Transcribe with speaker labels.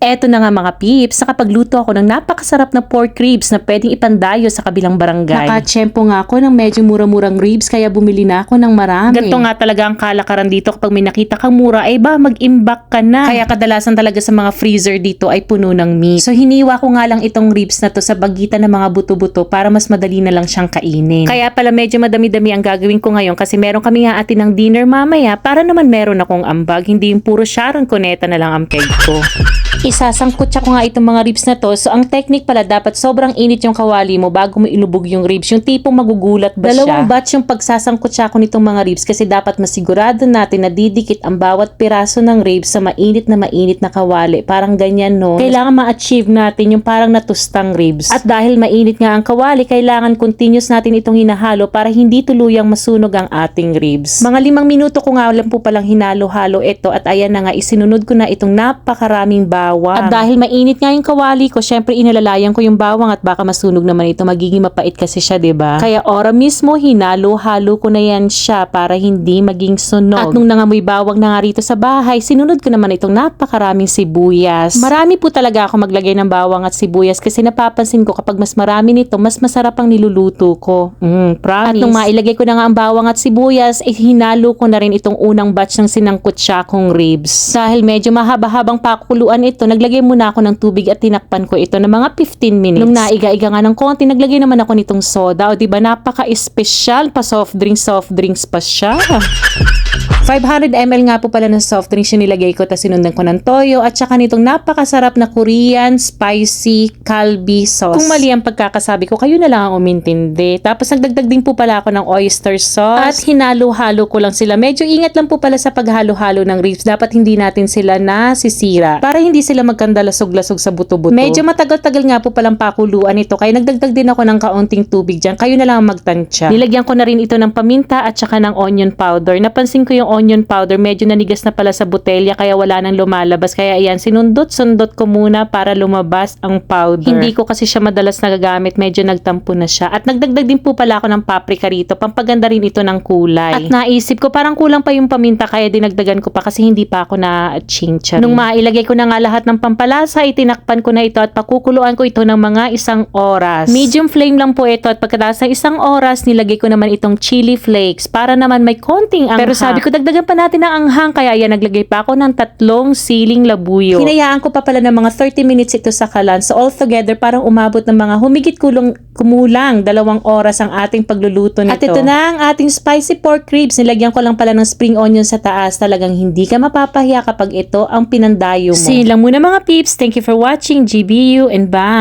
Speaker 1: Eto na nga mga peeps, nakapagluto ako ng napakasarap na pork ribs na pwedeng ipandayo sa kabilang barangay.
Speaker 2: Nakatsyempo nga ako ng medyo mura-murang ribs kaya bumili na ako ng marami.
Speaker 1: Ganito nga talaga ang kalakaran dito kapag may nakita kang mura ay mag-imbak ka na. Kaya kadalasan talaga sa mga freezer dito ay puno ng meat. So hiniwa ko nga lang itong ribs na to sa bagitan ng mga buto-buto para mas madali na lang siyang kainin. Kaya pala medyo madami-dami ang gagawin ko ngayon kasi meron kami nga atin ng dinner mamaya para naman meron akong ambag. Hindi yung puro Sharon Cuneta na lang ang peg ko. Isasangkutsa ko nga itong mga ribs na to. So ang technique pala dapat sobrang init yung kawali mo bago mo ilubog yung ribs. Yung tipong magugulat ba siya? Dalawang batch yung pagsasangkutsa ko nitong mga ribs kasi dapat masigurado natin na didikit ang bawat piraso ng ribs sa mainit na kawali. Parang ganyan no. Kailangan ma-achieve natin yung parang natustang ribs. At dahil mainit nga ang kawali, kailangan continuous natin itong hinahalo para hindi tuluyang masunog ang ating ribs. Mga 5 minuto ko nga lang po palang hinalo-halo ito at ayan na nga isinunod ko na itong napakaraming bawang. At dahil mainit nga yung kawali ko, syempre inalalayan ko yung bawang at baka masunog naman ito. Magiging mapait kasi siya, 'di ba? Kaya ora mismo hinalo-halo ko na yan siya para hindi maging sunog. At nung nangamoy bawang na nga rito sa bahay, sinunod ko naman itong napakaraming sibuyas. Marami po talaga ako maglagay ng bawang at sibuyas kasi napapansin ko kapag mas marami nito, mas masarap ang niluluto ko. Promise. At nung mailagay ko na nga ang bawang at sibuyas, hinalo ko na rin itong unang batch ng sinangkutsa kong ribs. Dahil medyo mahaba-habang pakuluan ito, naglagay muna ako ng tubig at tinakpan ko ito ng mga 15 minutes. Nung naiga-iga nga ng konti, naglagay naman ako nitong soda. O diba, napaka-espesyal pa soft drinks pa siya. 500 ml nga po pala ng soft drinks yung nilagay ko, tapos sinundan ko ng toyo at saka nitong napakasarap na Korean spicy kalbi sauce. Kung mali ang pagkakasabi ko, kayo na lang ang umintindi. Tapos nagdagdag din po pala ako ng oyster sauce at hinalo-halo ko lang sila. Medyo ingat lang po pala sa paghalo-halo ng ribs. Dapat hindi natin sila nasisira para hindi sila magkandalasog-lasog sa buto-buto. Medyo matagal-tagal nga po palang pakuluan ito kaya nagdagdag din ako ng kaunting tubig dyan. Kayo na lang ang magtansya. Nilagyan ko na rin ito ng paminta at saka ng onion powder. Napansin ko yung onion powder medyo nanigas na pala sa botelya kaya wala nang lumalabas. Kaya ayan, sinundot-sundot ko muna para lumabas ang powder. Hindi ko kasi siya madalas nagagamit. Medyo nagtampo na siya. At nagdagdag din po pala ako ng paprika rito. Pampaganda rin ito ng kulay. At naisip ko parang kulang pa yung paminta kaya dinagdagan ko pa kasi hindi pa ako na-chincha. Nung mailagay ko na nga lahat ng pampalasa, itinakpan ko na ito at pakukuluan ko ito ng mga 1 oras. Medium flame lang po ito at pagkatapos ng 1 oras, nilagay ko naman itong chili flakes para naman may konting anghang. Pero sabi ko dagdagan pa natin ng anghang kaya yan naglagay pa ako ng 3 siling labuyo. Hinayaan ko pa pala ng mga 30 minutes ito sa kalan. So all together parang umabot ng mga humigit kumulang 2 oras ang ating pagluluto nito. At ito na ang ating spicy pork ribs. Nilagyan ko lang pala ng spring onion sa taas. Talagang hindi ka mapapahiya kapag ito ang pinandayo mo. See lang muna mga peeps. Thank you for watching. GBU and bye!